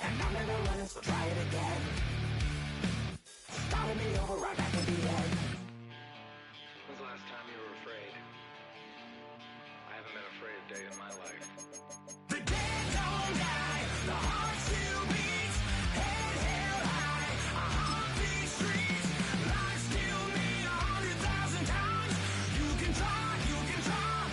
And I'm never running, so try it again. Starting me over right back at the end. When's the last time you were afraid? I haven't been afraid a day in my life. The dead don't die, the heart still beats, head held high, I haunt these streets, lies kill me 100,000 times. You can try,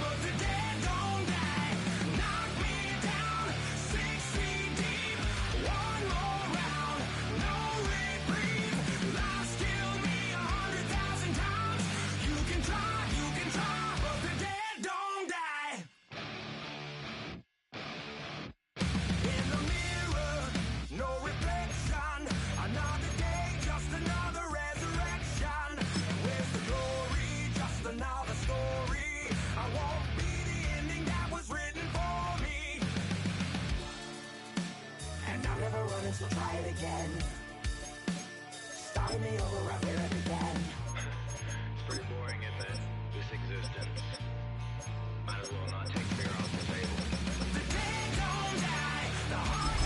but the dead don't die. Knock me down, 6 feet deep, one more round, no reprieve. Lies kill me 100,000 times. You can try, but the dead don't die. In the mirror, no reflection. Another day, just another resurrection. Where's the glory? Just another story. I won't be the ending that was written for me. And I'm never running, so try it again. Starting me over right where it began. It's pretty boring, isn't it? This existence. Might as well not take fear off the table. The dead don't die. The heart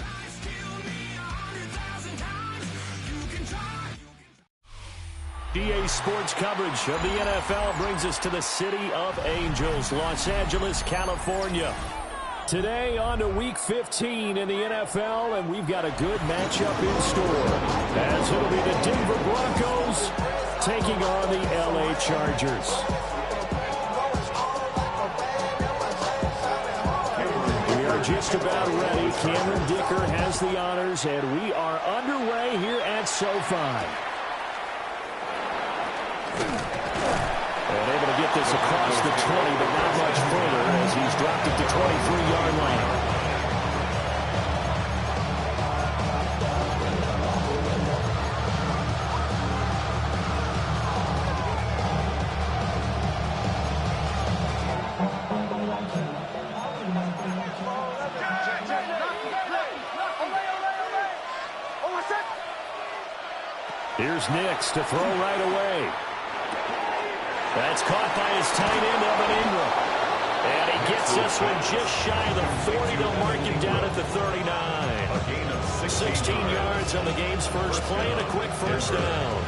lies kill me 100,000 times. You can try. DA Sports coverage of the NFL brings us to the City of Angels, Los Angeles, California. Today on to Week 15 in the NFL, and we've got a good matchup in store, as it'll be the Denver Broncos taking on the LA Chargers. We are just about ready. Cameron Dicker has the honors, and we are underway here at SoFi. And able to get this across the 20, but not much further as he's dropped it to 23-yard line. Here's Nix to throw right away. That's caught by his tight end, Evan Ingram. And he gets this one just shy of the 40. They'll mark him down at the 39. A gain of 16 yards on the game's first play and a quick first down.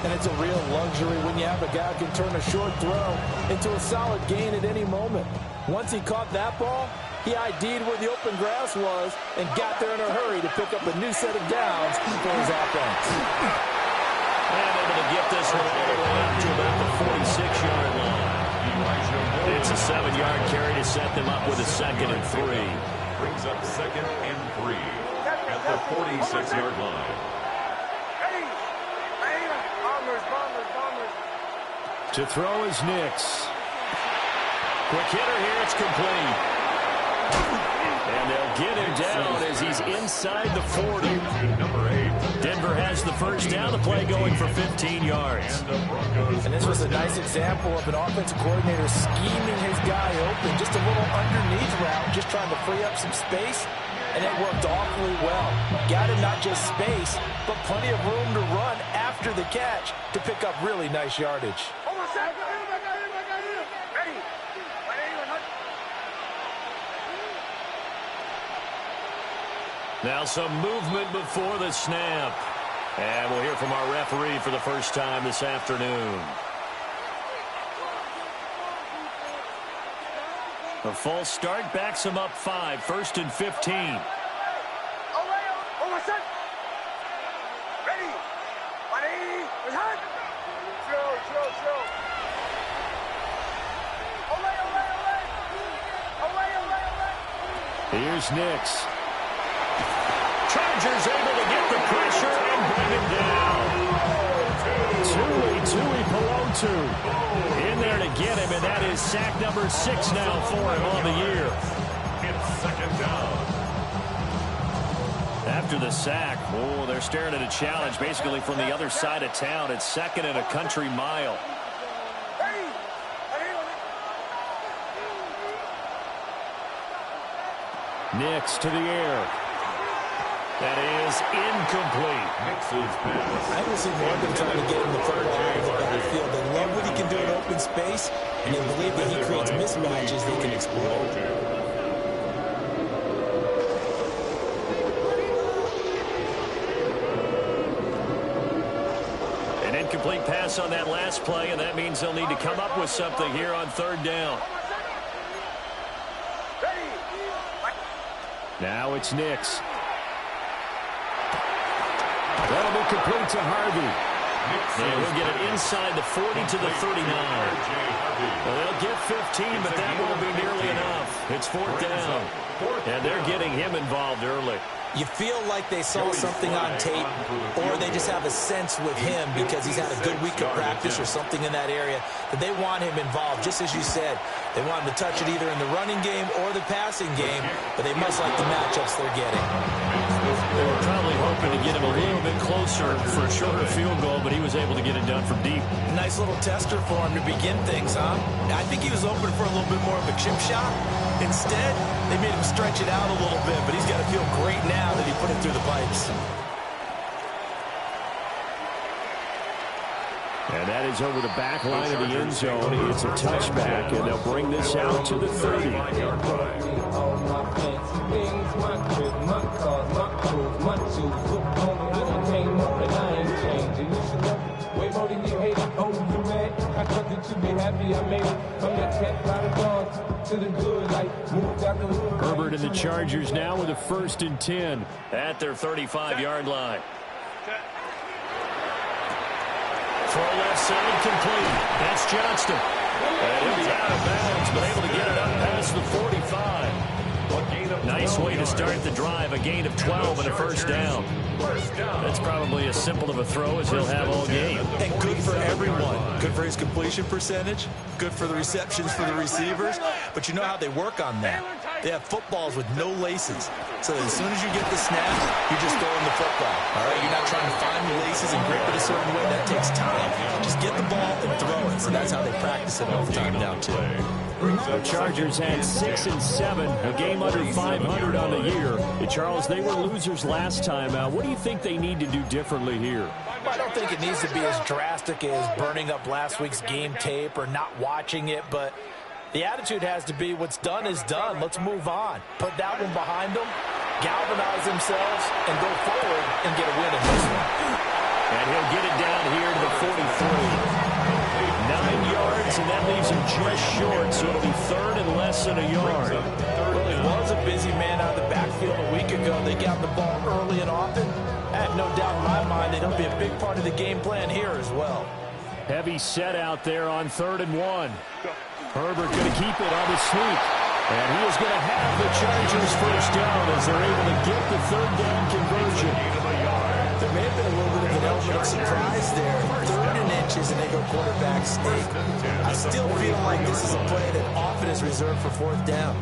And it's a real luxury when you have a guy who can turn a short throw into a solid gain at any moment. Once he caught that ball, he ID'd where the open grass was and got there in a hurry to pick up a new set of downs for his offense. And able to get this one all the way up to about the 46-yard line. It's a 7-yard carry to set them up with a 2nd and 3. Brings up 2nd and 3 at the 46-yard line. To throw is Nix. Quick hitter here, it's complete. And they'll get him down as he's inside the 40. Number 8. Denver has the first down, the play going for 15 yards. And this was a nice example of an offensive coordinator scheming his guy open. Just a little underneath route, just trying to free up some space. And it worked awfully well. Got him not just space, but plenty of room to run after the catch to pick up really nice yardage. Now some movement before the snap. And we'll hear from our referee for the first time this afternoon. A false start backs him up 5, 1st and 15. Here's Nix. Chargers able to get the pressure and bring him down. Tui Pelotu in there to get him, and that is sack number 6 now for him on the year. It's 2nd down. After the sack, they're staring at a challenge basically from the other side of town. It's 2nd and a country mile. Nix to the air. That is incomplete. I haven't seen more of them trying to get him the third down of the backfield. They love what he can do in open space, and they believe that he creates mismatches they can exploit. An incomplete pass on that last play, and that means they'll need to come up with something here on third down. Now it's Nix. That'll be complete to Harvey. And we'll get it inside the 40 to the 39. Well, they'll get 15, but that won't be nearly enough. It's fourth down. And they're getting him involved early. You feel like they saw something on tape, or they just have a sense with him because he's had a good week of practice or something in that area that they want him involved. Just as you said, they want him to touch it either in the running game or the passing game, but they must like the matchups they're getting. They were probably hoping to get him a little bit closer for a shorter field goal, but he was able to get it done from deep. Nice little tester for him to begin things, huh? I think he was open for a little bit more of a chip shot. Instead, they made him stretch it out a little bit, but he's got to feel great now that he put it through the pipes. And that is over the back line of the end zone. It's a touchback, and they'll bring this out to the 30. Herbert and the Chargers now with a 1st and 10 at their 35-yard line. Throw left side complete. That's Johnston. And he'll be out of bounds, but able to get it up past the 45. Nice way to start the drive. A gain of 12 and a 1st down. That's probably as simple of a throw as he'll have all game. And good for everyone. Good for his completion percentage. Good for the receptions for the receivers. But you know how they work on that. They have footballs with no laces. So as soon as you get the snap, you're just throwing the football. All right, you're not trying to find the laces and grip it a certain way. That takes time. Just get the ball and throw it. So that's how they practice it all the time now, too. The Chargers had 6 and 7, a game under 500 on the year. And Charles, they were losers last time. What do you think they need to do differently here? I don't think it needs to be as drastic as burning up last week's game tape or not watching it, but the attitude has to be what's done is done. Let's move on. Put that one behind them, galvanize themselves, and go forward and get a win in this one. And he'll get it down here to the 43. 9 yards, and that leaves him just short, so it'll be 3rd and less than a yard. Well, he was a busy man out of the backfield a week ago. They got the ball early and often. I have no doubt in my mind that he'll be a big part of the game plan here as well. Heavy set out there on 3rd and 1. Herbert going to keep it on the sneak. And he is going to have the Chargers 1st down as they're able to get the 3rd down conversion. There may have been a little bit of an element of surprise there. 3rd and inches, and they go quarterback sneak. I still feel like this is a play that often is reserved for 4th down.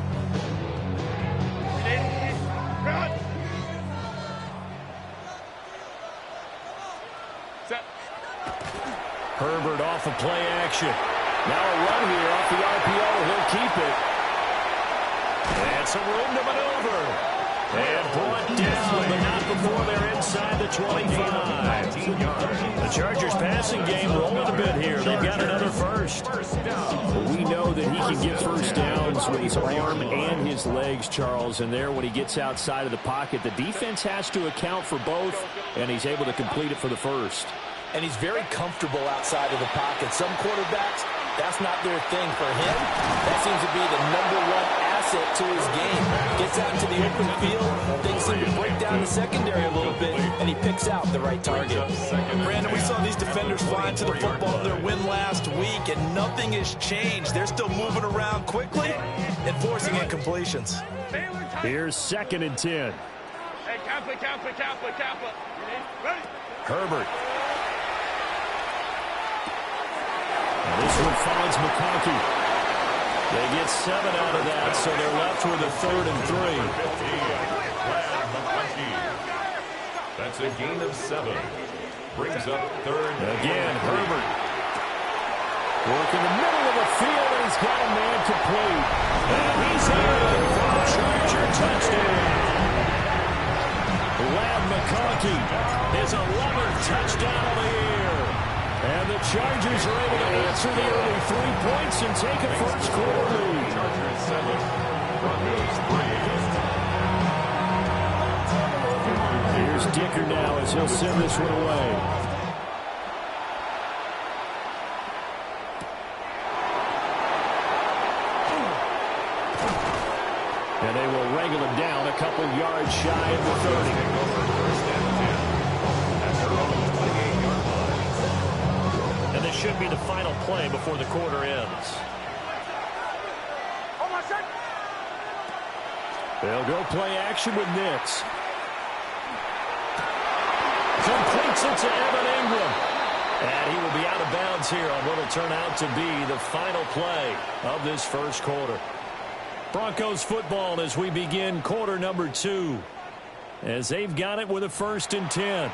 Herbert off of play action. Now a run here off the RPO. He'll keep it. And some room to maneuver. And brought down, but not before they're inside the 25. The Chargers passing game rolling a bit here. They've got another 1st. We know that he can get 1st downs with his arm and his legs, Charles. And there, when he gets outside of the pocket, the defense has to account for both, and he's able to complete it for the 1st. And he's very comfortable outside of the pocket. Some quarterbacks, that's not their thing. For him, that seems to be the #1 asset to his game. Gets out into the open field, things seem to break down the secondary a little bit, and he picks out the right target. Brandon, we saw these defenders flying to the football in their win last week, and nothing has changed. They're still moving around quickly and forcing incompletions. Here's 2nd and 10. Hey, Kappa. Herbert. This one finds McConkey. They get 7 out of that, so they're left with a 3rd and 3. That's a gain of 7. Brings up 3rd. Again, Herbert. Work in the middle of the field, and he's got a man complete. And he's in for a Charger touchdown. Last His 11th touchdown of the year. And the Chargers are able to answer the early 3 points and take a first quarter lead. Chargers 7, Broncos 3. Here's Dicker now as he'll send this one away. And they will wrangle him down a couple yards shy of the 30. And this should be the final play before the quarter ends. They'll go play action with Nix. Completes it to Evan Ingram. And he will be out of bounds here on what will turn out to be the final play of this first quarter. Broncos football as we begin quarter number 2. As they've got it with a 1st and 10.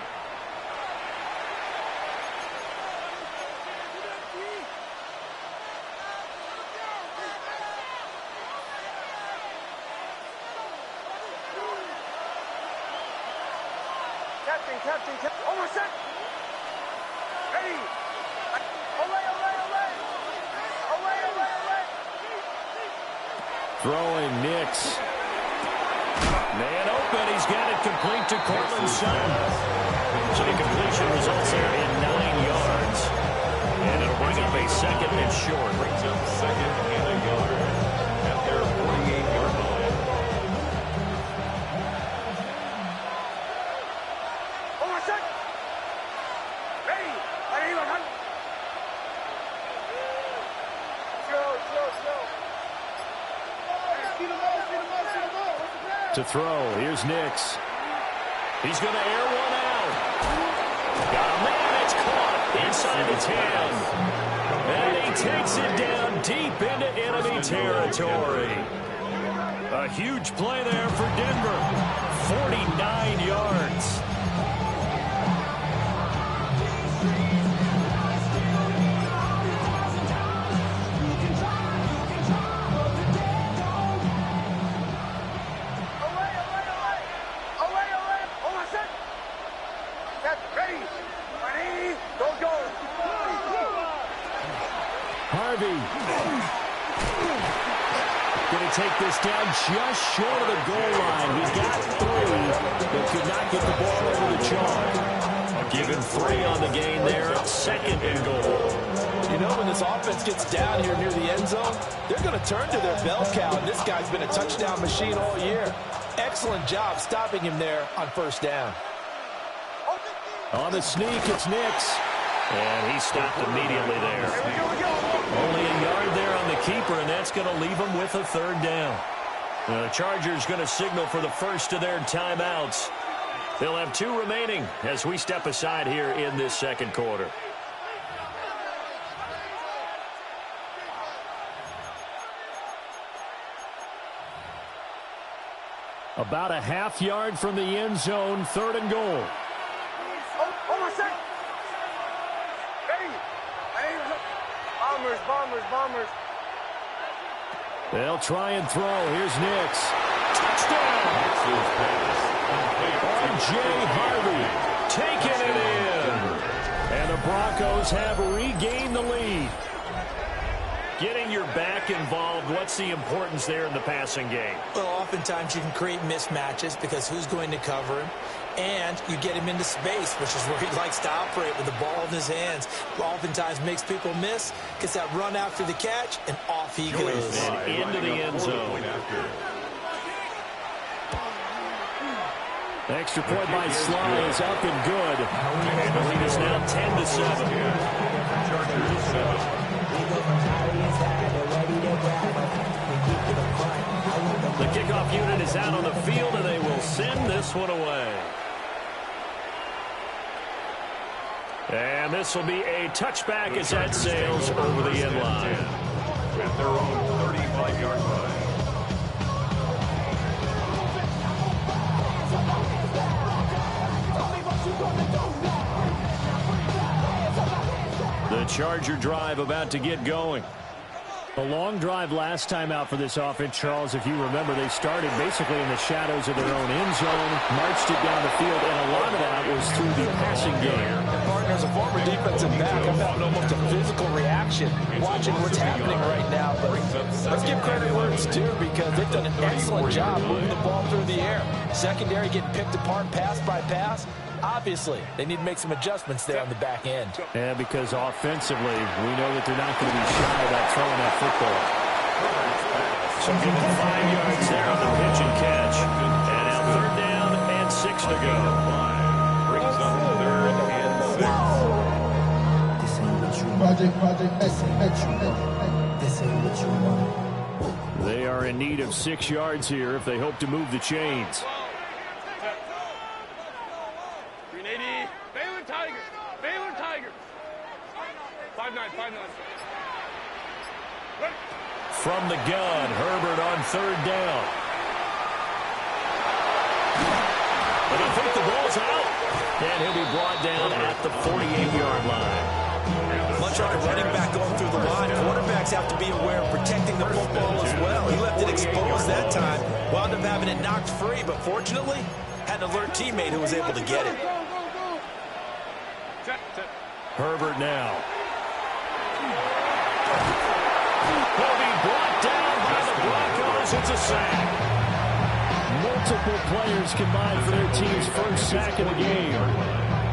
Captain. Over set. Ready. Away. Throwing Nix. Man open. He's got it complete to Cortland Sutton. So the completion results there in 9 yards. And it'll bring up a 2nd and short. Brings up 2nd and a yard at their 48-yard line. Over set. Ready. Slow. To throw. Here's Nix. He's going to air one out. Got a man. It's caught inside the 10. And he takes it down deep into enemy territory. A huge play there for Denver. 49 yards. Going to take this down just short of the goal line. He got 3, but could not get the ball over the chalk. Given 3 on the gain there, 2nd and goal. You know, when this offense gets down here near the end zone, they're going to turn to their bell cow, and this guy's been a touchdown machine all year. Excellent job stopping him there on 1st down. On the sneak, it's Nix. And he stopped immediately there. Only a yard there on the keeper, and that's going to leave him with a 3rd down. The Chargers going to signal for the first of their timeouts. They'll have 2 remaining as we step aside here in this 2nd quarter. About a half yard from the end zone, 3rd and goal. Bombers. They'll try and throw. Here's Nix. Touchdown! R.J. Harvey taking it in. And the Broncos have regained the lead. Getting your back involved, what's the importance there in the passing game? Well, oftentimes you can create mismatches because who's going to cover him? And you get him into space, which is where he likes to operate with the ball in his hands. Oftentimes makes people miss, gets that run after the catch, and off he goes. And into the end zone. Extra point by Sly is up and good. And the lead is now 10-7. Chargers 7. The kickoff unit is out on the field, and they will send this one away. And this will be a touchback as that sails over the end line. At their own 35-yard line. The Charger drive about to get going. A long drive last time out for this offense, Charles. If you remember, they started basically in the shadows of their own end zone, marched it down the field, and a lot of that was through the passing game. And partner, as a former defensive back, I'm having almost a physical reaction watching what's happening right now. But let's give credit where it's due, because they've done an excellent job moving the ball through the air. Secondary getting picked apart pass by pass. Obviously, they need to make some adjustments there on the back end. Yeah, because offensively, we know that they're not going to be shy about throwing that football. So give it 5 yards there on the pitch and catch. And now 3rd down and 6 to go. Brings up 3rd and 6. They are in need of 6 yards here if they hope to move the chains. From the gun, Herbert on 3rd down. But I think the ball's out. And he'll be brought down at the 48-yard line. Much like a running back going through the line, quarterbacks have to be aware of protecting the football as well. He left it exposed that time, wound up having it knocked free, but fortunately, had an alert teammate who was able to get it. Herbert now. He'll be brought down by the Broncos. It's a sack. Multiple players combined for their team's first sack of the game.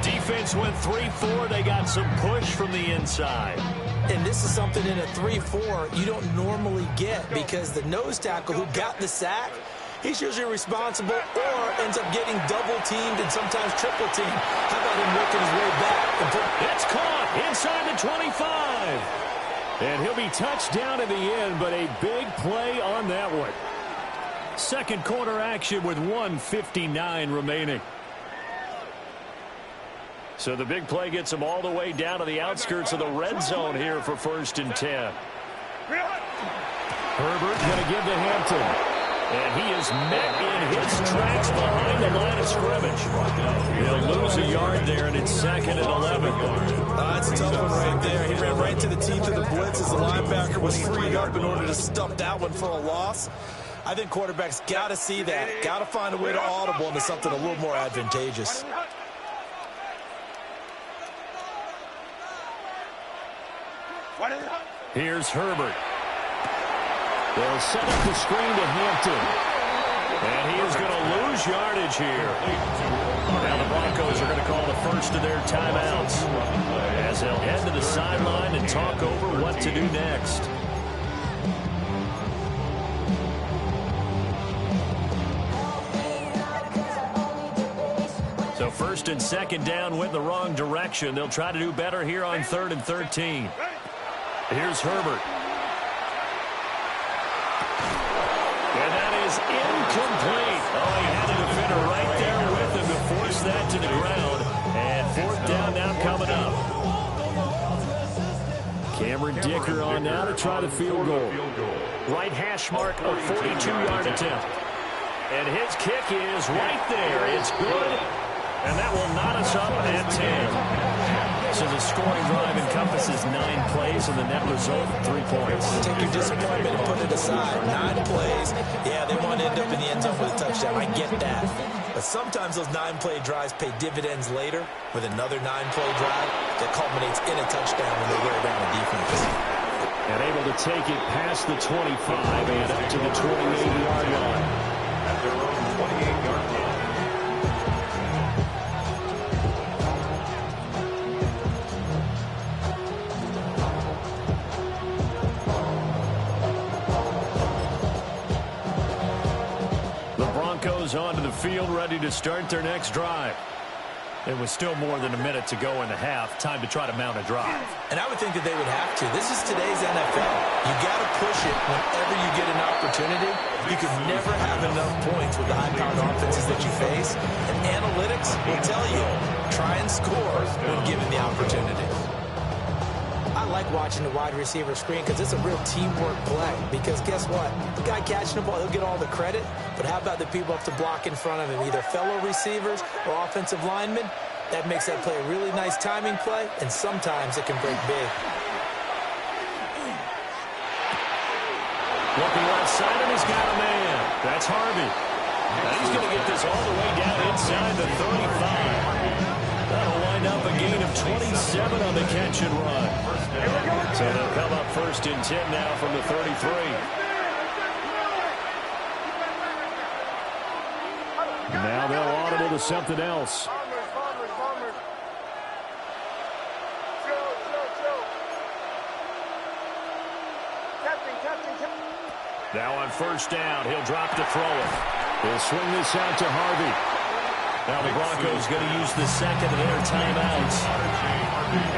Defense went 3-4. They got some push from the inside. And this is something in a 3-4 you don't normally get, because the nose tackle who got the sack, he's usually responsible or ends up getting double-teamed and sometimes triple-teamed. How about him working his way back? It's caught inside the 25. And he'll be touched down in the end, but a big play on that one. Second quarter action with 1:59 remaining. So the big play gets them all the way down to the outskirts of the red zone here for 1st and 10. Herbert going to give to Hampton. And he is met in his tracks behind the line of scrimmage. He'll lose a yard there, and it's 2nd and 11. That's a tough one right there. He ran right to the teeth of the blitz as the linebacker was freed up in order to stuff that one for a loss. I think quarterbacks got to see that. Got to find a way to audible into something a little more advantageous. Here's Herbert. They'll set up the screen to Hampton. And he is going to lose yardage here. Now the Broncos are going to call the first of their timeouts as they'll head to the sideline and talk over what to do next. So 1st and 2nd down went the wrong direction. They'll try to do better here on 3rd and 13. Here's Herbert. And that is incomplete. Oh, he had a defender right there with him to force that to the ground. And 4th down now coming up. Cameron Dicker on now to try the field goal. Right hash mark, a 42-yard attempt. And his kick is right there. It's good. And that will knot us up at 10. So the scoring drive encompasses 9 plays, and the net result, 3 points. Take your disappointment and put it aside. 9 plays. Yeah, they want to end up in the end zone with a touchdown. I get that. But sometimes those 9-play drives pay dividends later with another 9-play drive that culminates in a touchdown when they wear down the defense. And able to take it past the 25 and up to the 28-yard line. At their own 28-yard line. Onto the field, ready to start their next drive. It was still more than a minute to go in the half. Time to try to mount a drive. And I would think that they would have to. This is today's NFL. You got to push it whenever you get an opportunity. You can never have enough points with the high-powered offenses that you face. And analytics will tell you, try and score when given the opportunity. I like watching the wide receiver screen because it's a real teamwork play. Because guess what? The guy catching the ball, he'll get all the credit. But how about the people up to block in front of him, either fellow receivers or offensive linemen? That makes that play a really nice timing play, and sometimes it can break big. Looking left side, and he's got a man. That's Harvey. Now he's going to get this all the way down inside the 35. That'll wind up a gain of 27 on the catch and run. So they'll come up first and 10 now from the 33. Now they'll audible to something else. Now on first down, he'll drop to throw it. He'll swing this out to Harvey. Now the Broncos going to use the second of their timeouts,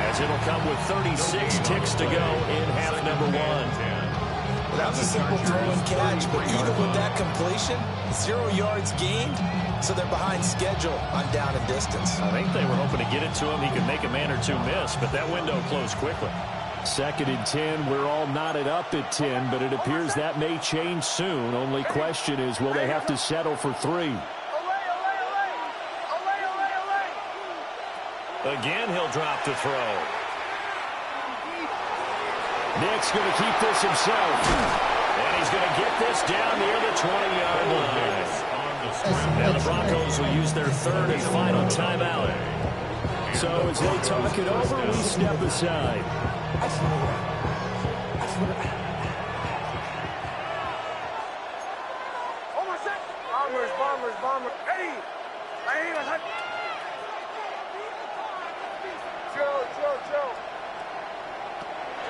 as it'll come with 36 ticks to go in half number one. That was a simple throw and catch, but even with that completion, 0 yards gained, so they're behind schedule on down and distance. I think they were hoping to get it to him. He could make a man or two miss, but that window closed quickly. Second and 10. We're all knotted up at 10, but it appears that may change soon. Only question is, will they have to settle for 3? Again, he'll drop to throw. Nick's going to keep this himself. And he's going to get this down near the 20-yard line. Now the Broncos will use their third and final timeout. So as they talk it over, we step aside. Bombers. Hey! Chill.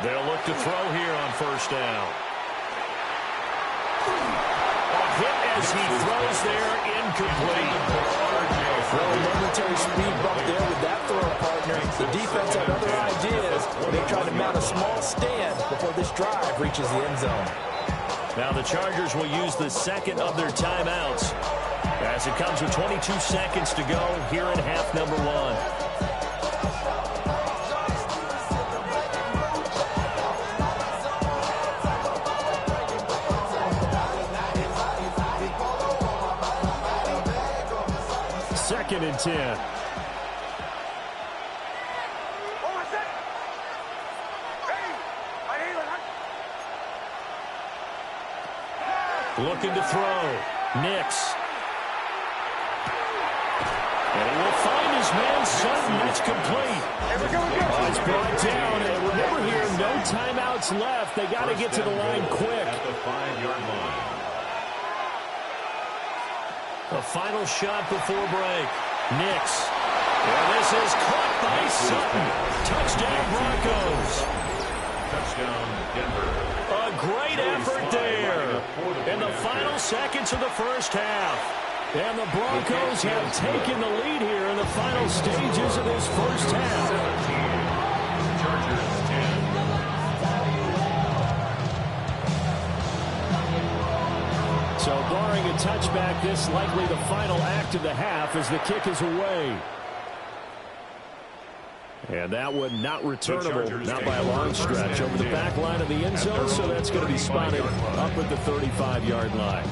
They'll look to throw here on first down. A hit as he throws there, incomplete. Well, a momentary speed bump there with that throw, partner. The defense had other ideas. They're trying to mount a small stand before this drive reaches the end zone. Now the Chargers will use the second of their timeouts, as it comes with 22 seconds to go here in half number one. Second and 10. Looking to throw. Nix. And he will find his man, Sutton. That's complete. He's brought down. And remember here, no timeouts left. They got to get to the line quick. At the 5-yard line. A final shot before break. Nix. And this is caught by Sutton. Touchdown, Broncos. Touchdown, Denver. A great effort there in the final seconds of the first half. And the Broncos have taken the lead here in the final stages of this first half. Chargers 10. So barring a touchback, this likely the final act of the half as the kick is away. And that one not returnable, not by a long stretch, over the back line of the end zone, so that's going to be spotted up at the 35-yard line.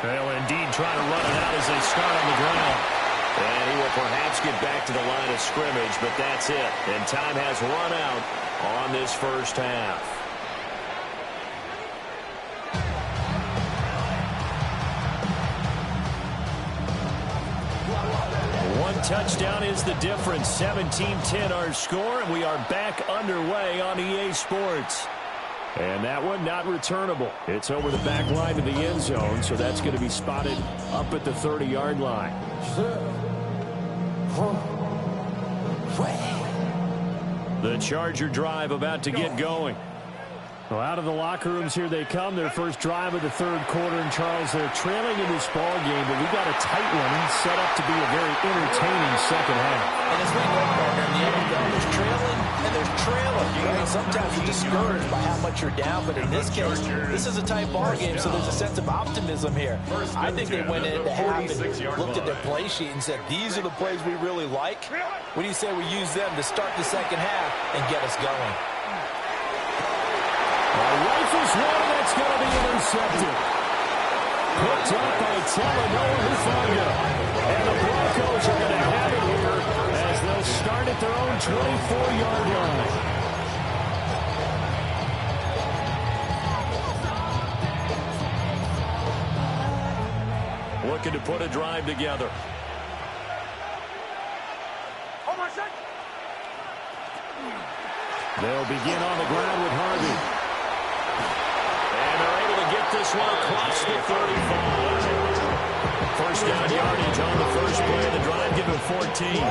They'll indeed try to run it out as they start on the ground. And he will perhaps get back to the line of scrimmage, but that's it. And time has run out on this first half. One touchdown is the difference. 17-10 our score, and we are back underway on EA Sports. And that one not returnable. It's over the back line of the end zone, so that's going to be spotted up at the 30-yard line. The Charger drive about to get going. Well, out of the locker rooms here they come. Their first drive of the third quarter. And, Charles, they're trailing in this ball game, but we got a tight one set up to be a very entertaining second half. And as we know, partner, in the NFL, there's trailing and there's trailing. Right? sometimes you're discouraged by how much you're down, but in this case, this is a tight ball game, so there's a sense of optimism here. I think they went into half and looked at their play sheet and said, these are the plays we really like. What do you say we use them to start the second half and get us going? Rifles one, that's going to be intercepted. Picked up by Talanoa Hufanga. And the Broncos are going to have it here as they'll start at their own 24-yard line. Looking to put a drive together. They'll begin on the ground with Harvey. And they're able to get this one across the 35. First down yardage on the first play of the drive, give him 14.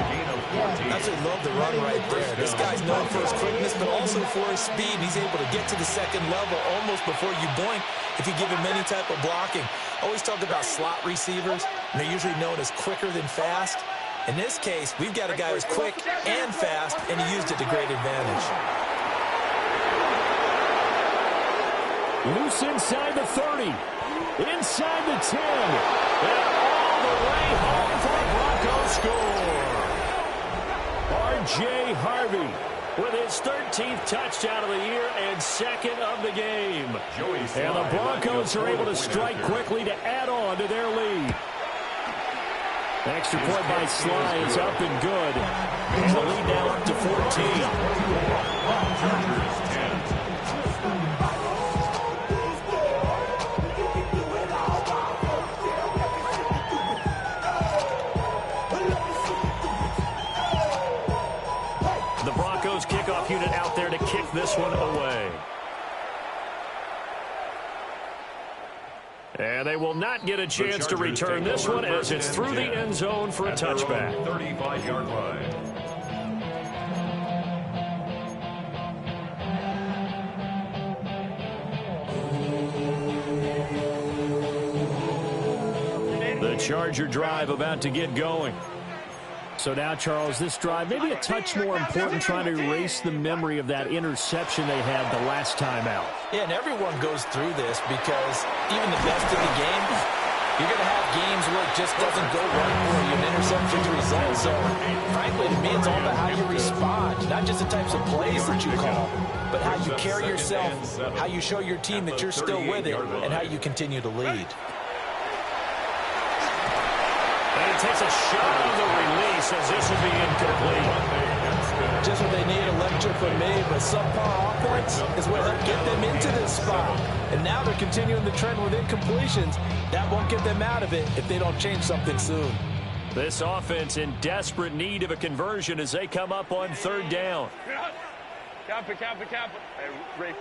I just love the run right there. This guy's known for his quickness, but also for his speed. He's able to get to the second level almost before you blink if you give him any type of blocking. Always talk about slot receivers, and they're usually known as quicker than fast. In this case, we've got a guy who's quick and fast, and he used it to great advantage. Loose inside the 30. Inside the 10. And all the way home for a Broncos score. R.J. Harvey with his 13th touchdown of the year and second of the game. And the Broncos are able to strike quickly to add on to their lead. Extra point by Sly is up and good. And the lead now up to 14. Kickoff unit out there to kick this one away. And they will not get a chance to return this one as it's through the end zone for a touchback. 35-yard line. The Charger drive about to get going. So now, Charles, this drive maybe a touch more important, trying to erase the memory of that interception they had the last time out. Yeah, and everyone goes through this because even the best of the game, you're going to have games where it just doesn't go right for you, an interception's result. So, frankly, to me, it's all about how you respond, not just the types of plays that you call, but how you carry yourself, how you show your team that you're still with it, and how you continue to lead. And he takes a shot on the release as this will be incomplete. Just what they need, a lecture from me, but subpar offense is what helped get them into this spot. And now they're continuing the trend with incompletions. That won't get them out of it if they don't change something soon. This offense in desperate need of a conversion as they come up on third down. Kappa. Hey, Ray.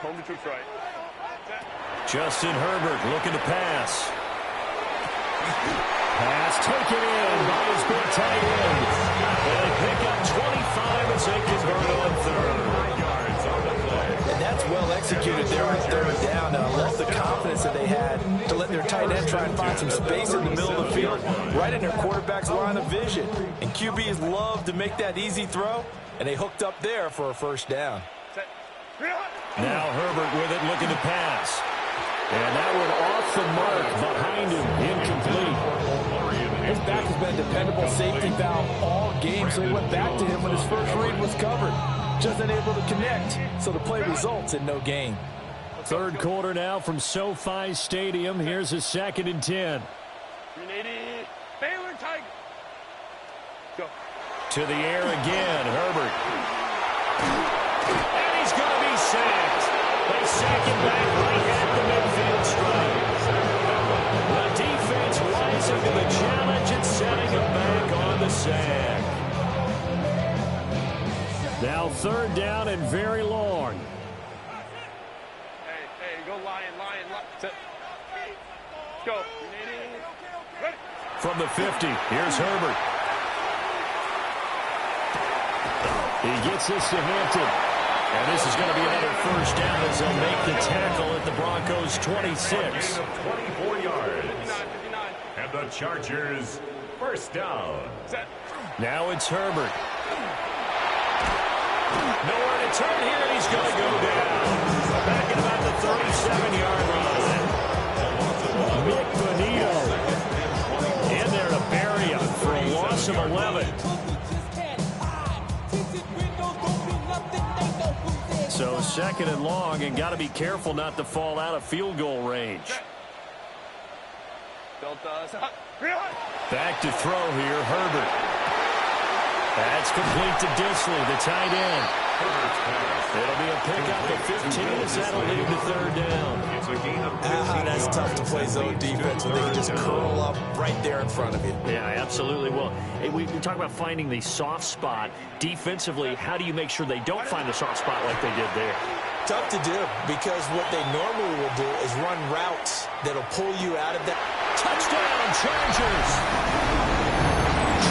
Home to troops right. Justin Herbert looking to pass. Pass taken in by his big tight end. And they pick up 25 as they convert on third. And that's well executed there on third down. I love the confidence that they had to let their tight end try and find some space in the middle of the field, right in their quarterback's line of vision. And QBs love to make that easy throw, and they hooked up there for a first down. Now Herbert with it, looking to pass. And that one off the mark behind him, incomplete. His back has been a dependable safety valve all game, so he went back to him when his first read was covered. Just unable to connect, so the play results in no gain. Third quarter now from SoFi Stadium. Here's a 2nd and 10. Baylor Tiger. Go. To the air again, Herbert. And he's going to be sacked. They sack him back right at the midfield stripe. The defense rising to the challenge and setting him back on the sack. Now third down and very long. Hey, go Lion. Set. Go. Ready. From the 50, here's Herbert. He gets this to Hampton. And this is going to be another first down as they'll make the tackle at the Broncos' 26. 24 yards. 59. And the Chargers first down. Set. Now it's Herbert. Nowhere to return here, and he's going to go down. Back at about the 37-yard line. Nick Bonito in there to bury him for a loss of 11. So second and long, and got to be careful not to fall out of field goal range. Back to throw here, Herbert. That's complete to Disley, the tight end. It'll be a pickup of 15 as that'll lead to third down. That's tough to play zone defense when they can just curl up right there in front of you. Yeah, absolutely. Well, we talk about finding the soft spot. Defensively, how do you make sure they don't find the soft spot like they did there? Tough to do, because what they normally will do is run routes that'll pull you out of that. Touchdown, Chargers!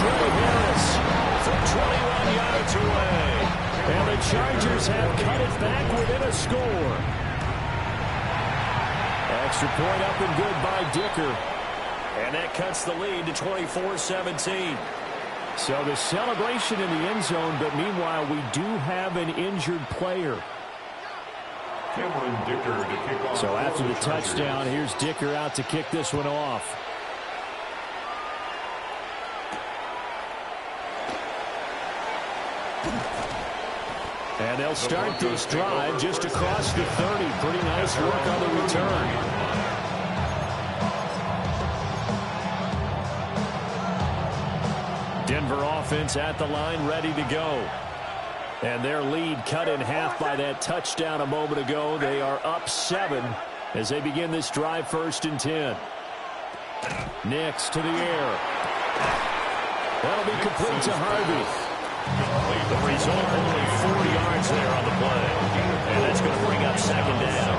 Trey Harris from 21 yards away. And the Chargers have cut it back within a score. Extra point up and good by Dicker. And that cuts the lead to 24-17. So the celebration in the end zone, but meanwhile we do have an injured player. Cameron Dicker to kick off. So after the touchdown, here's Dicker out to kick this one off. And they'll start this drive just across the 30. Pretty nice work on the return. Denver offense at the line, ready to go. And their lead cut in half by that touchdown a moment ago. They are up 7 as they begin this drive, 1st and 10. Nix to the air. That'll be complete to Harvey. The result, only 40 yards there on the play. And that's going to bring up 2nd down.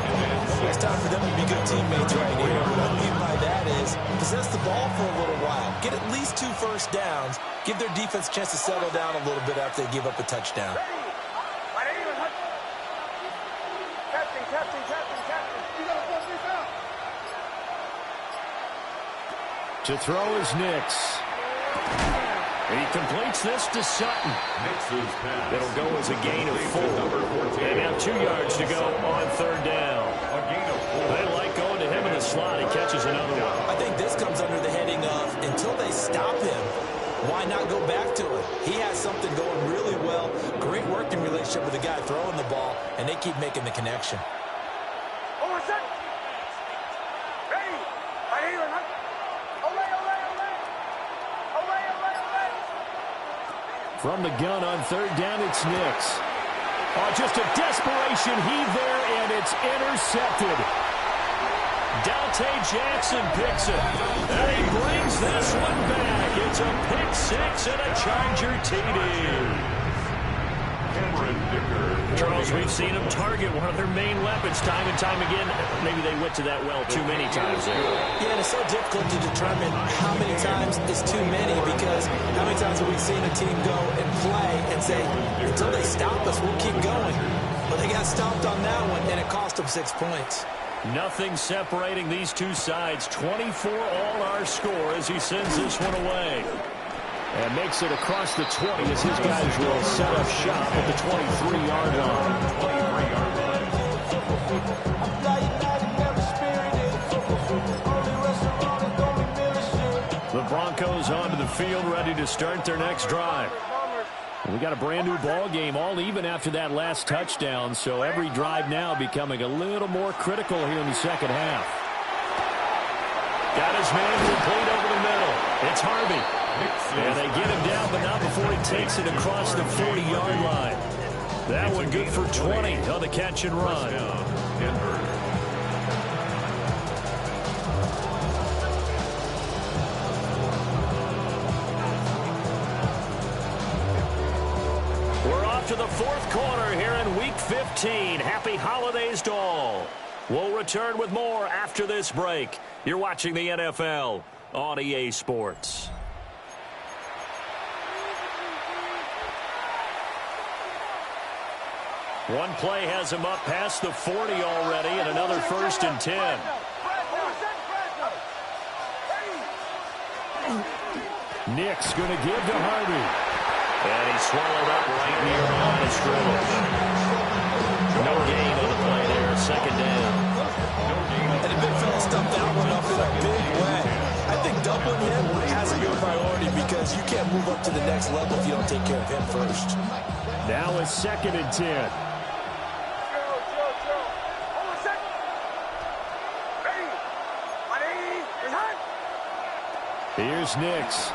It's time for them to be good teammates right here. What I mean by that is possess the ball for a little while. Get at least 2 first downs. Give their defense a chance to settle down a little bit after they give up a touchdown. To throw is Nix. He completes this to Sutton. It'll go as a gain of 4. And now 2 yards to go on 3rd down. They like going to him in the slot. He catches another one. I think this comes under the heading of, until they stop him, why not go back to him? He has something going really well. Great working relationship with the guy throwing the ball, and they keep making the connection. From the gun on 3rd down, it's Nix. Oh, just a desperation heave there, and it's intercepted. Dante Jackson picks it. And he brings this one back. It's a pick 6 and a Charger TD. Charles, we've seen them target one of their main weapons time and time again. Maybe they went to that well too many times there. Yeah, and it's so difficult to determine how many times is too many, because how many times have we seen a team go and play and say, until they stop us, we'll keep going. But they got stopped on that one, and it cost them 6 points. Nothing separating these two sides. 24 all our score as he sends this one away. And makes it across the 20 as his guys will set up shop at the 23-yard line. The Broncos onto the field, ready to start their next drive. We got a brand new ball game, all even after that last touchdown, so every drive now becoming a little more critical here in the second half. Got his man complete over the middle. It's Harvey. And they get him down, but not before he takes it across the 40-yard line. That one good for 20 on the catch and run. We're off to the 4th quarter here in Week 15. Happy holidays to all. We'll return with more after this break. You're watching the NFL on EA Sports. One play has him up past the 40 already, and another 1st and 10. Nick's going to give to Harvey. And he swallowed up right near the line of scrimmage. No gain on the play there, second down. And the big fella stuffed that one up in a big way. I think doubling him has to be a priority because you can't move up to the next level if you don't take care of him first. Now it's 2nd and 10. Here's Nix.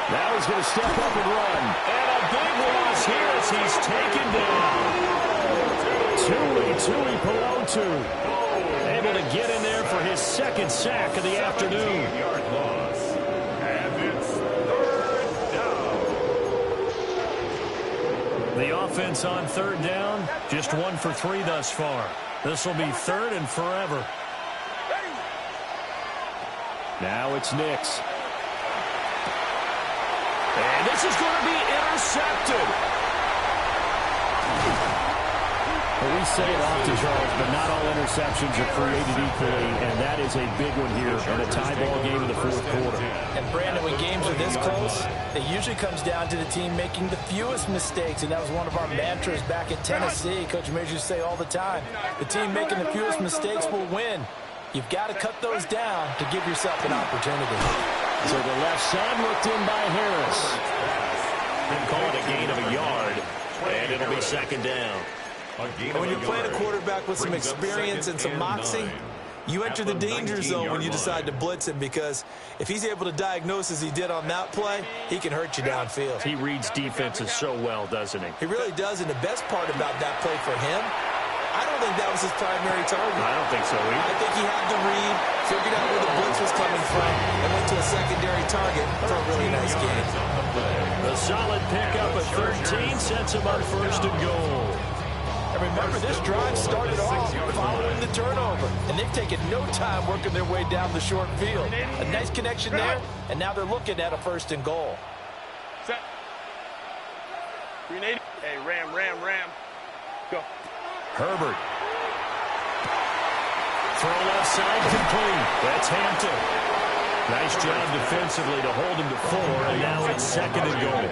Now he's going to step up and run. And a big loss here as he's taken down. Tui Pelotu able to get in there for his 2nd sack of the afternoon. Loss. And it's 3rd down. The offense on 3rd down, just 1 for 3 thus far. This will be 3rd and forever. Now it's Nix. And this is going to be intercepted. Well, we say it often, Charles, but not all interceptions are created equally, and that is a big one here in a tie ball game in the 4th quarter. And Brandon, when games are this close, it usually comes down to the team making the fewest mistakes, and that was one of our mantras back at Tennessee. Coach Major used to say all the time, the team making the fewest mistakes will win. You've got to cut those down to give yourself an opportunity. So the left side looked in by Harris. Didn't call it a gain of a yard, and it'll be 2nd down. And when you're playing a quarterback with some experience and some moxie, you enter the danger zone when you decide to blitz him, because if he's able to diagnose as he did on that play, he can hurt you downfield. He reads defenses so well, doesn't he? He really does, and the best part about that play for him, I don't think that was his primary target. I don't think so either. I think he had the read, figured out where the blitz was coming from, and went to a secondary target for a really nice game. A solid pickup at 13 sets him up 1st and goal. And remember, this drive started off following the turnover, and they've taken no time working their way down the short field. A nice connection there, and now they're looking at a 1st and goal. Set. Grenade. Hey, ram. Go. Herbert. Throw left side complete. That's Hampton. Nice job defensively to hold him to 4, and now it's 2nd and goal.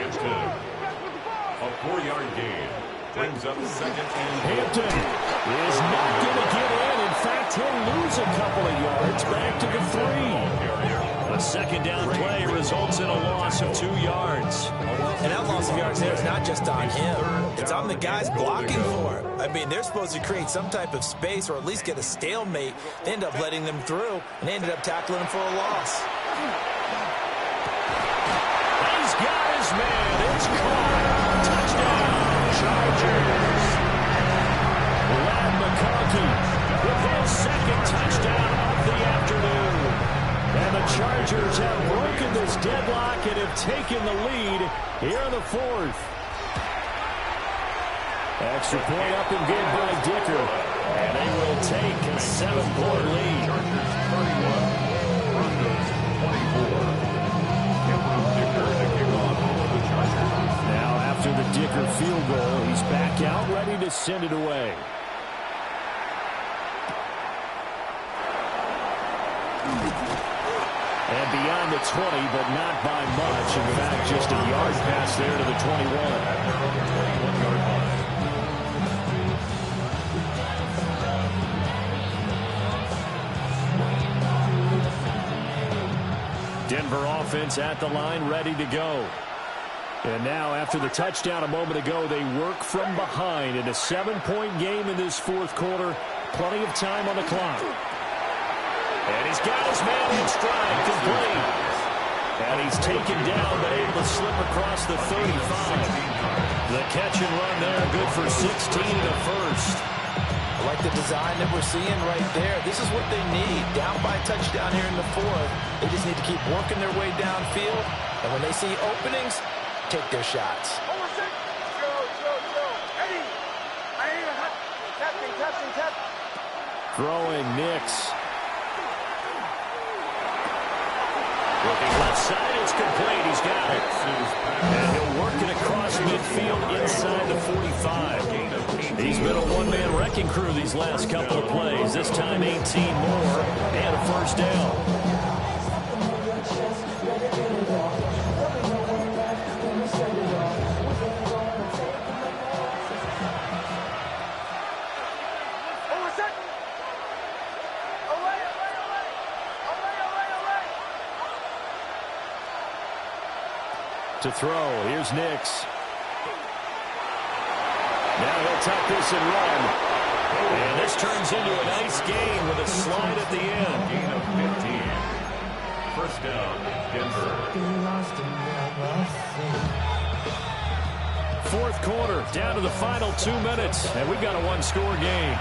A 4-yard gain brings up 2nd and Hampton is not going to get in. In fact, he'll lose a couple of yards back to the 3. A 2nd down play results in a loss of 2 yards. And that loss of yards there is not just on him. It's on the guys blocking for him. I mean, they're supposed to create some type of space or at least get a stalemate. They end up letting them through, and they ended up tackling him for a loss. He's got his man. It's caught. Touchdown, Chargers. Lad McConkey with his 2nd touchdown of the afternoon. And the Chargers have broken this deadlock and have taken the lead here in the 4th. Extra point up and good by Dicker. And they will take a 7-point lead. Now after the Dicker field goal, he's back out ready to send it away. And beyond the 20, but not by much. In fact, just a yard pass there to the 21. Denver offense at the line, ready to go. And now, after the touchdown a moment ago, they work from behind in a 7-point game in this 4th quarter. Plenty of time on the clock. And he's got his man in stride, complete. And he's taken down, but able to slip across the 35. The catch and run there, good for 16 and a 1st. I like the design that we're seeing right there. This is what they need. Down by a touchdown here in the 4th. They just need to keep working their way downfield. And when they see openings, take their shots. Throwing Nix. Looking left side, it's complete. He's got it. And he'll work it across midfield inside the 45. He's been a one-man wrecking crew these last couple of plays. This time 18 more and a 1st down. to throw. Here's Nix. Now he'll tuck this and run. And this turns into a nice gain with a slide at the end. Gain of 15. First down, Denver. Fourth quarter, down to the final 2 minutes, and we've got a one-score game.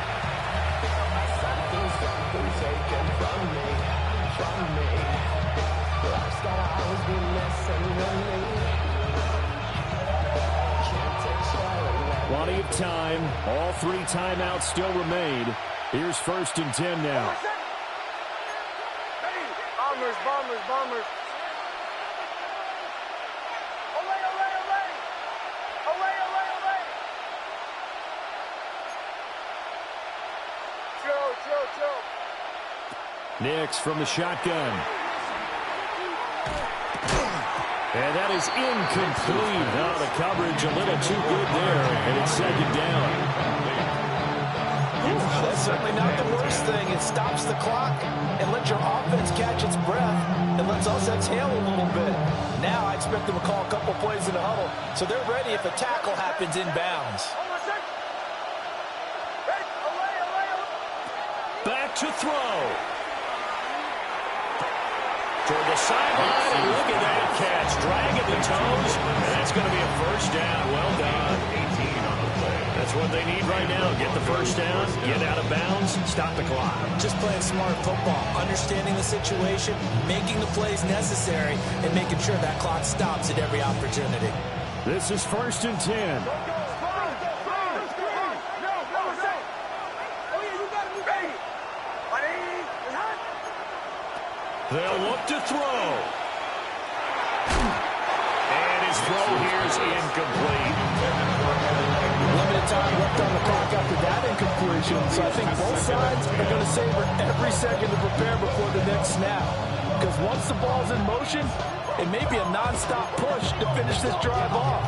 Plenty of time. All 3 timeouts still remain. Here's 1st and 10 now. Bombers, bombers, bombers. Away, away, away. Away, away, away. Chill. Nix from the shotgun. And that is incomplete. Oh, the coverage a little too good there, and it's 2nd down. That's certainly not the worst thing. It stops the clock and lets your offense catch its breath and lets us exhale a little bit. Now I expect them to call a couple plays in the huddle, so they're ready if a tackle happens inbounds. Back to throw. Toward the sideline, and look at that catch. Dragging the toes, and that's going to be a 1st down. Well done. 18 on the play. That's what they need right now. Get the 1st down, get out of bounds, stop the clock. Just playing smart football, understanding the situation, making the plays necessary, and making sure that clock stops at every opportunity. This is 1st and 10. They'll look to throw. And his throw here is incomplete. Limited time left on the clock after that incompletion, so I think both sides are going to savor every second to prepare before the next snap. Because once the ball's in motion, it may be a non-stop push to finish this drive off.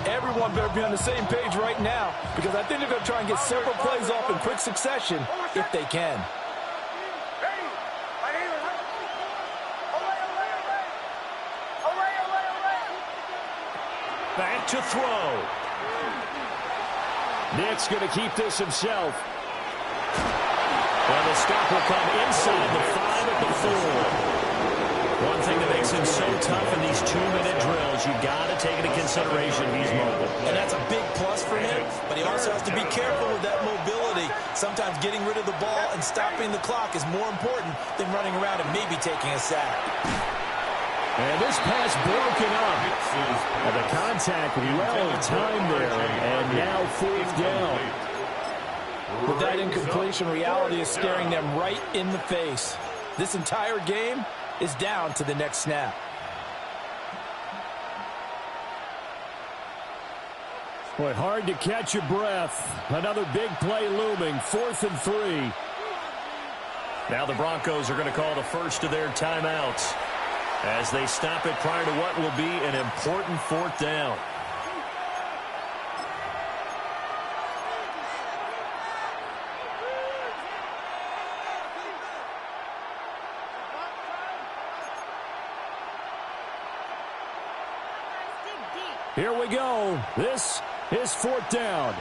Everyone better be on the same page right now, because I think they're going to try and get several plays off in quick succession if they can. Back to throw. Nick's going to keep this himself. And the stop will come inside the 5 at the 4. One thing that makes him so tough in these 2-minute drills, you got to take into consideration he's mobile. And that's a big plus for him, but he also has to be careful with that mobility. Sometimes getting rid of the ball and stopping the clock is more important than running around and maybe taking a sack. And this pass broken up. And the contact well timed there. And now 4th down. With that incompletion, reality is staring them right in the face. This entire game is down to the next snap. Boy, hard to catch your breath. Another big play looming. 4th and 3. Now the Broncos are going to call the first of their timeouts as they stop it prior to what will be an important 4th down. Here we go. This is 4th down.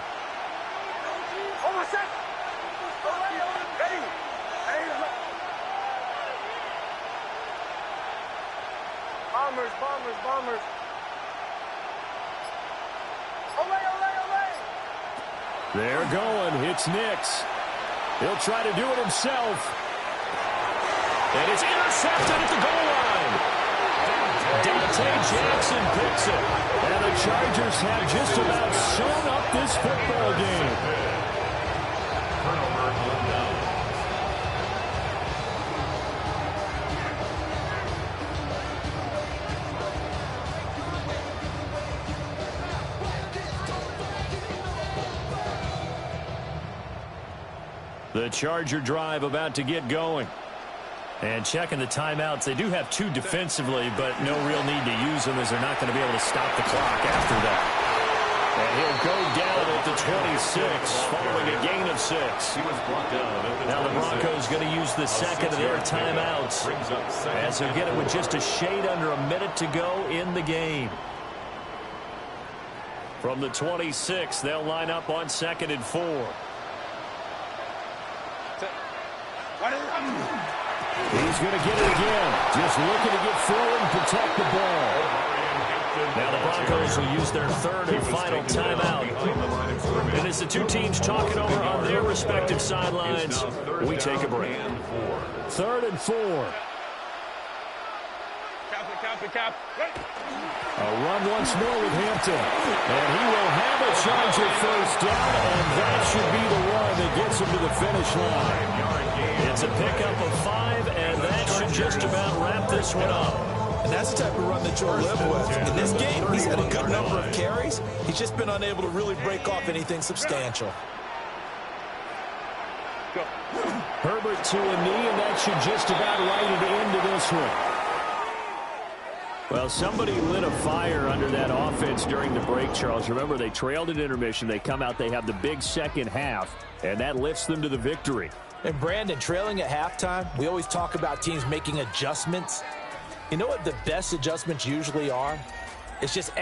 Bombers, bombers, bombers. Away, away, away. They're going. It's Nix. He'll try to do it himself. And it's intercepted at the goal line. Dante Jackson picks it. And the Chargers have just about sewn up this football game. Turnover on down. The Charger drive about to get going. And checking the timeouts, they do have 2 defensively, but no real need to use them as they're not going to be able to stop the clock after that. And he'll go down at the 26, following a gain of 6. He was brought down at the Now the 26. Broncos going to use the second of their timeouts Brings up 2nd as they'll get it with just a shade under a minute to go in the game. From the 26, they'll line up on 2nd and 4. He's going to get it again. Just looking to get forward and protect the ball. Now the Broncos will use their 3rd and final timeout. And as the two teams talking over on their respective sidelines, we take a break. 3rd and 4. A run once more with Hampton. And he will have a charge at first down, and that should be the one that gets him to the finish line. It's a pickup of 5, and that should just about wrap this one up. And that's the type of run that you'll live with. In this game, he's had a good number of carries. He's just been unable to really break off anything substantial. Herbert to a knee, and that should just about write it into this one. Well, somebody lit a fire under that offense during the break, Charles. Remember, they trailed at intermission. They come out, they have the big second half, and that lifts them to the victory. And Brandon, trailing at halftime, we always talk about teams making adjustments. You know what the best adjustments usually are? It's just